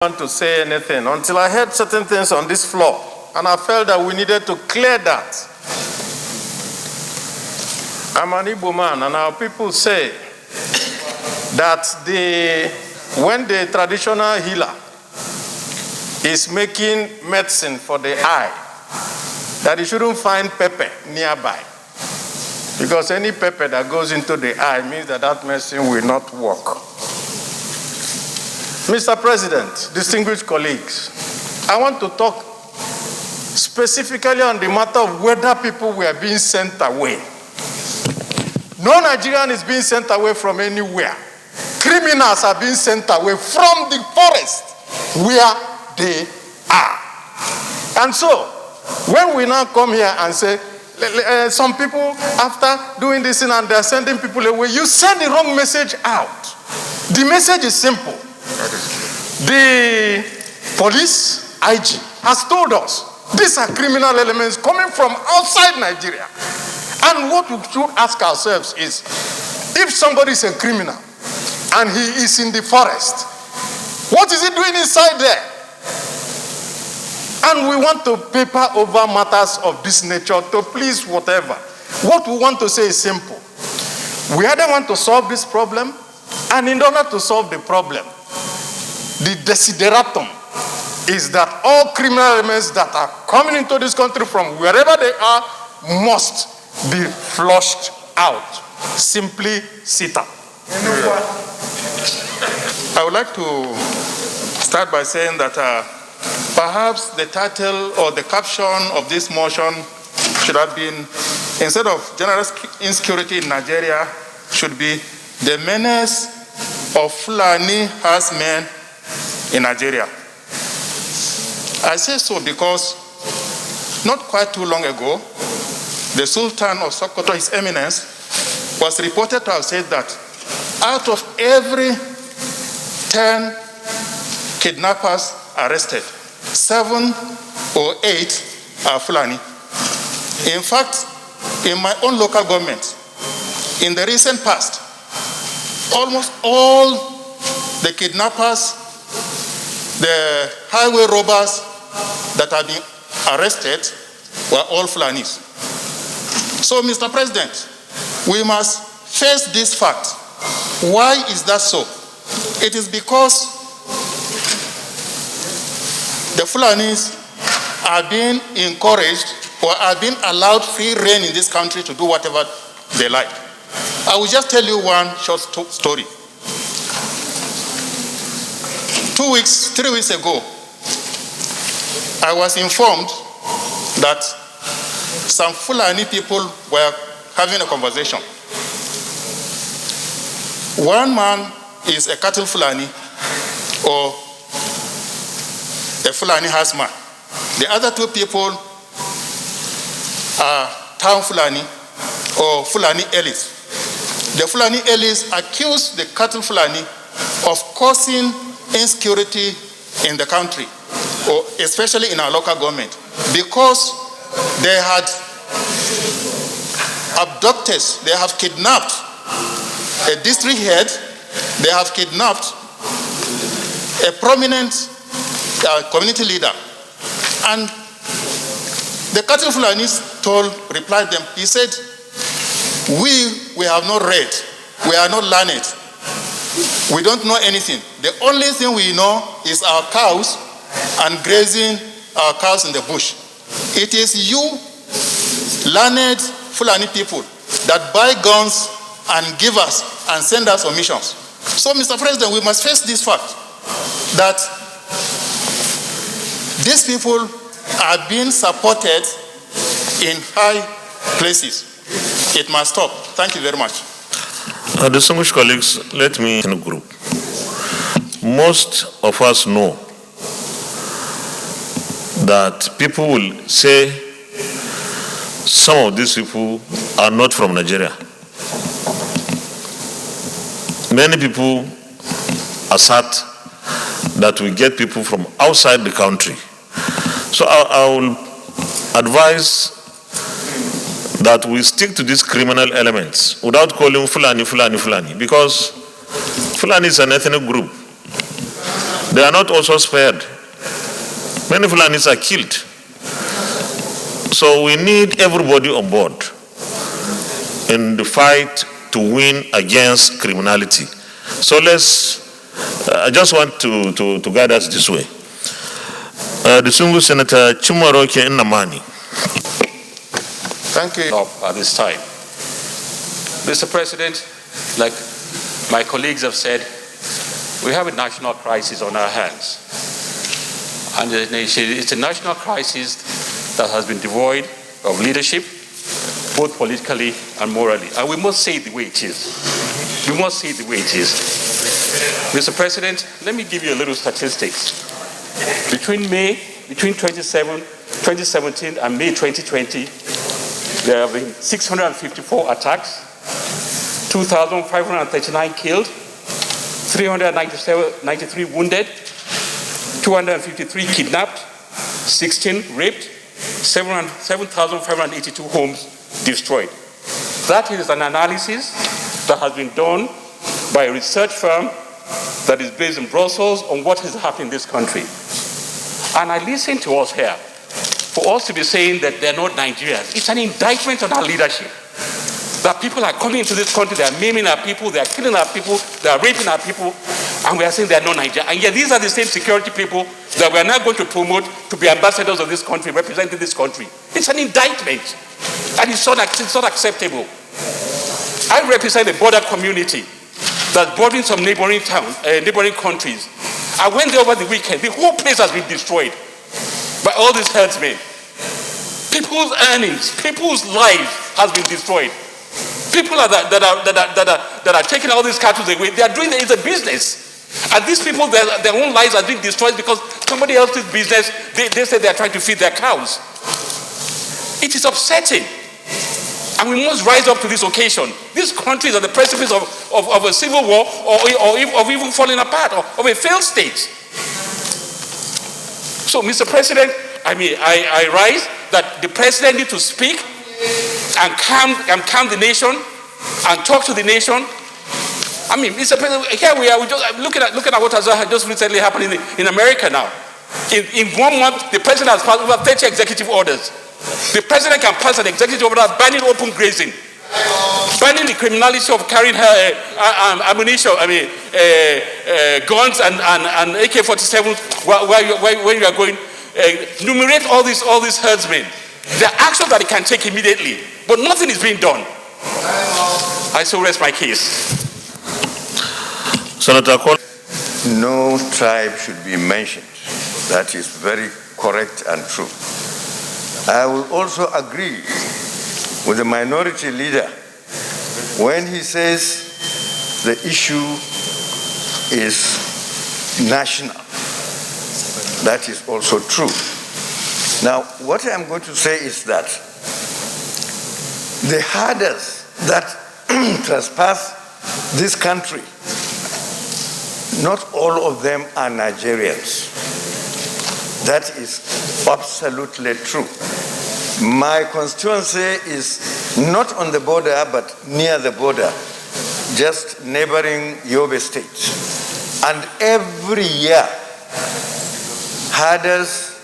Want to say anything until I heard certain things on this floor, and I felt that we needed to clear that. I'm an Igbo man, and our people say that when the traditional healer is making medicine for the eye, that he shouldn't find pepper nearby, because any pepper that goes into the eye means that that medicine will not work. Mr. President, distinguished colleagues, I want to talk specifically on the matter of whether people were being sent away. No Nigerian is being sent away from anywhere. Criminals are being sent away from the forest where they are. And so, when we now come here and say, some people, after doing this thing and they're sending people away, you send the wrong message out. The message is simple. The police IG has told us these are criminal elements coming from outside Nigeria. And what we should ask ourselves is, if somebody is a criminal and he is in the forest, what is he doing inside there? And we want to paper over matters of this nature to please whatever. What we want to say is simple. We either want to solve this problem, and in order to solve the problem, the desideratum is that all criminal elements that are coming into this country from wherever they are must be flushed out. Simply sit up. I would like to start by saying that perhaps the title or the caption of this motion should have been, instead of general insecurity in Nigeria, should be the menace of Fulani herdsmen in Nigeria. I say so because not quite too long ago, the Sultan of Sokoto, His Eminence, was reported to have said that out of every 10 kidnappers arrested, 7 or 8 are Fulani. In fact, in my own local government, in the recent past, almost all the kidnappers, the highway robbers that have been arrested were all Fulanis. So, Mr. President, we must face this fact. Why is that so? It is because the Fulanis are being encouraged or are being allowed free rein in this country to do whatever they like. I will just tell you one short story. 3 weeks ago, I was informed that some Fulani people were having a conversation. One man is a cattle Fulani or a Fulani herdsman. The other 2 people are town Fulani or Fulani elites. The Fulani elites accuse the cattle Fulani of causing insecurity in the country, or especially in our local government, because they had abducted, they have kidnapped a district head, they have kidnapped a prominent community leader. And the cattle Fulanis replied them, he said, we have not read, we are not learned, we don't know anything. The only thing we know is our cows and grazing our cows in the bush. It is you, learned Fulani people, that buy guns and give us and send us on missions. So, Mr. President, we must face this fact that these people are being supported in high places. It must stop. Thank you very much. Distinguished colleagues, let me in a group. Most of us know that people will say some of these people are not from Nigeria. Many people assert that we get people from outside the country. So I will advise that we stick to these criminal elements without calling Fulani, because Fulani is an ethnic group. they are not also spared. Many Fulanis are killed. So we need everybody on board in the fight to win against criminality. So I just want to guide us this way. Distinguished Senator Chimaroke Nnamani. Thank you. At this time, Mr. President, like my colleagues have said, we have a national crisis on our hands. And it's a national crisis that has been devoid of leadership, both politically and morally. And we must say it the way it is. We must say it the way it is. Mr. President, let me give you a little statistics. Between 2017 and May 2020, there have been 654 attacks, 2,539 killed, 393 wounded, 253 kidnapped, 16 raped, 7,582 homes destroyed. That is an analysis that has been done by a research firm that is based in Brussels on what has happened in this country. And I listen to us here. For us to be saying that they're not Nigerians, it's an indictment on our leadership. That people are coming into this country, they are maiming our people, they are killing our people, they are raping our people, and we are saying they are not Nigerians. And yet these are the same security people that we are now going to promote to be ambassadors of this country, representing this country. It's an indictment, and it's not acceptable. I represent a border community that's bordering some neighboring towns, neighboring countries. I went there over the weekend. The whole place has been destroyed by all these herdsmen. People's earnings, people's lives has been destroyed. People that are taking all these cattle away, they are doing it as a business. And these people, their own lives are being destroyed because somebody else's business, they say they are trying to feed their cows. It is upsetting. And we must rise up to this occasion. This country is at the precipice of a civil war or even falling apart, or of a failed state. So, Mr. President, I rise that the president needs to speak and calm the nation and talk to the nation. Mr. President, here we are. We're just looking at what has just recently happened in America now. In 1 month, the president has passed over 30 executive orders. The president can pass an executive order banning open grazing, banning the criminality of carrying ammunition, guns and AK-47s when you are going. Enumerate all these herdsmen. There are actions that he can take immediately, but nothing is being done. I so rest my case. Senator Cole. No tribe should be mentioned. That is very correct and true. I will also agree with the minority leader when he says the issue is national. That is also true. Now, what I'm going to say is that the herders that trespass this country, not all of them are Nigerians. That is absolutely true. My constituency is not on the border, but near the border, just neighboring Yobe State. And every year, herders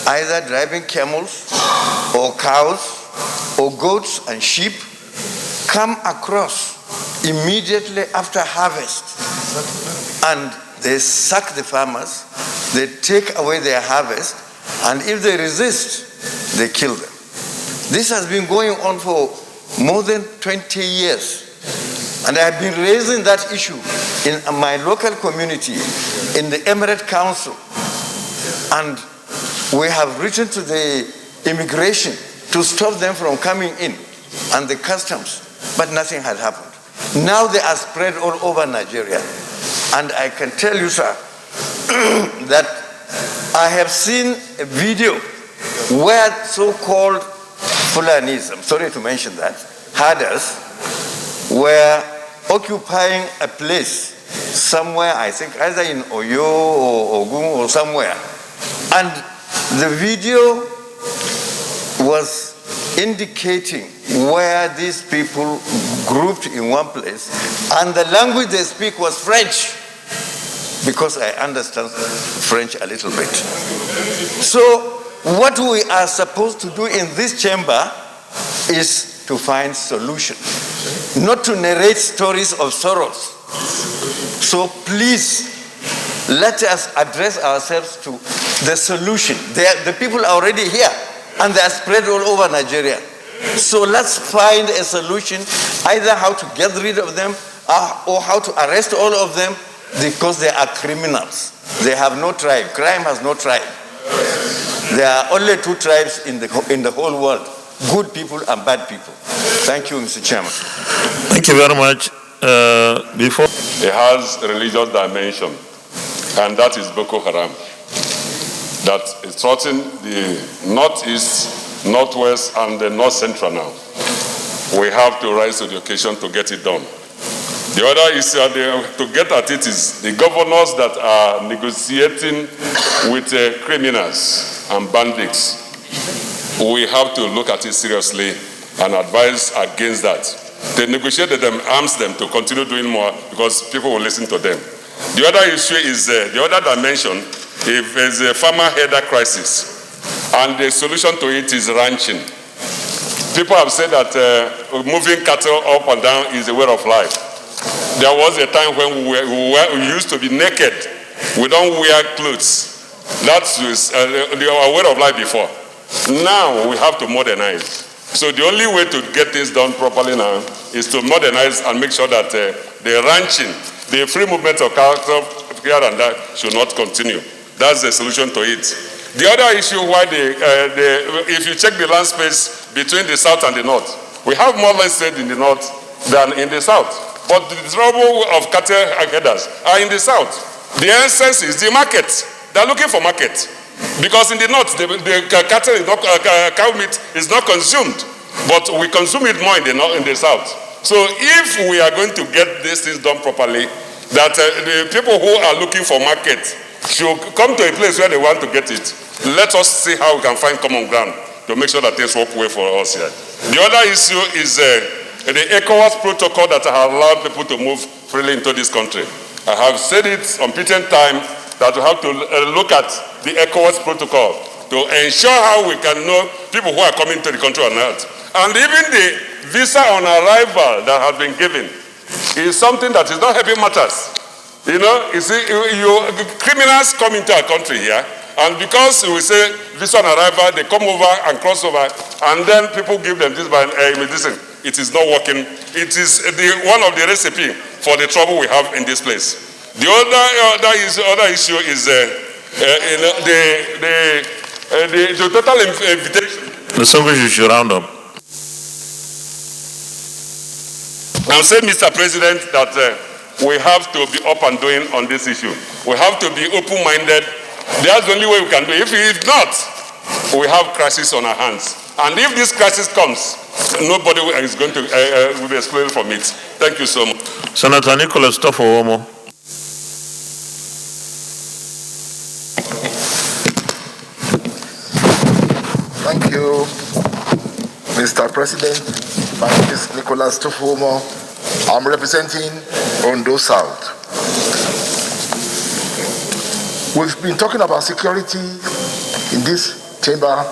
either driving camels or cows or goats and sheep come across immediately after harvest, and they sack the farmers, they take away their harvest, and if they resist, they kill them. This has been going on for more than 20 years. And I have been raising that issue in my local community, in the Emirate Council. And we have written to the immigration to stop them from coming in, and the customs, but nothing has happened. Now they are spread all over Nigeria. And I can tell you, sir, that I have seen a video where so-called Fulanis, I'm sorry to mention that, herders were occupying a place somewhere, I think either in Oyo or Ogun or somewhere. And the video was indicating where these people grouped in one place, and the language they speak was French. because I understand French a little bit. So what we are supposed to do in this chamber is to find solution, not to narrate stories of sorrows. So please, let us address ourselves to the solution. The people are already here, and they are spread all over Nigeria. So let's find a solution, either how to get rid of them or how to arrest all of them, because they are criminals. They have no tribe. Crime has no tribe. There are only two tribes in the whole world: good people and bad people. Thank you, Mr. Chairman. Thank you very much. It has a religious dimension, and that is Boko Haram. That is threatening the northeast, northwest, and the north central now. We have to rise to the occasion to get it done. The other issue to get at it is the governors that are negotiating with criminals and bandits. We have to look at it seriously and advise against that. They negotiate with them, arms them to continue doing more because people will listen to them. The other issue is the other dimension. If there's a farmer header crisis, and the solution to it is ranching. People have said that moving cattle up and down is a way of life. There was a time when we used to be naked. We don't wear clothes. That was our way of life before. Now we have to modernize. So the only way to get things done properly now is to modernize and make sure that the ranching, the free movement of cattle here and there should not continue. That's the solution to it. The other issue why if you check the land space between the south and the north, we have more land space in the north than in the south. But the trouble of cattle headers are in the south. The essence is the market. They're looking for market. Because in the north, the cattle is not, cow meat is not consumed. But we consume it more in the south. So if we are going to get these things done properly, that the people who are looking for market should come to a place where they want to get it. Let us see how we can find common ground to make sure that things work well for us here. The other issue is the ECOWAS protocol that has allowed people to move freely into this country. I have said it on patent time that we have to look at the ECOWAS protocol to ensure how we can know people who are coming to the country or not. And even the visa on arrival that has been given is something that is not helping matters. You know, you see, criminals come into our country here, and because we say visa on arrival, they come over and cross over, and then people give them this by medicine. It is not working. It is one of the recipe for the trouble we have in this place. The other issue is the total invitation. The Congress, you should round up. I'm saying, Mr. President, that we have to be up and doing on this issue. We have to be open-minded. That's the only way we can do it. If not, we have crisis on our hands. And if this crisis comes, nobody is going to will be excluded from it. Thank you so much. Senator Nicholas Tofowomo. Thank you, Mr. President. My name is Nicholas Tofowomo. I'm representing Ondo South. We've been talking about security in this chamber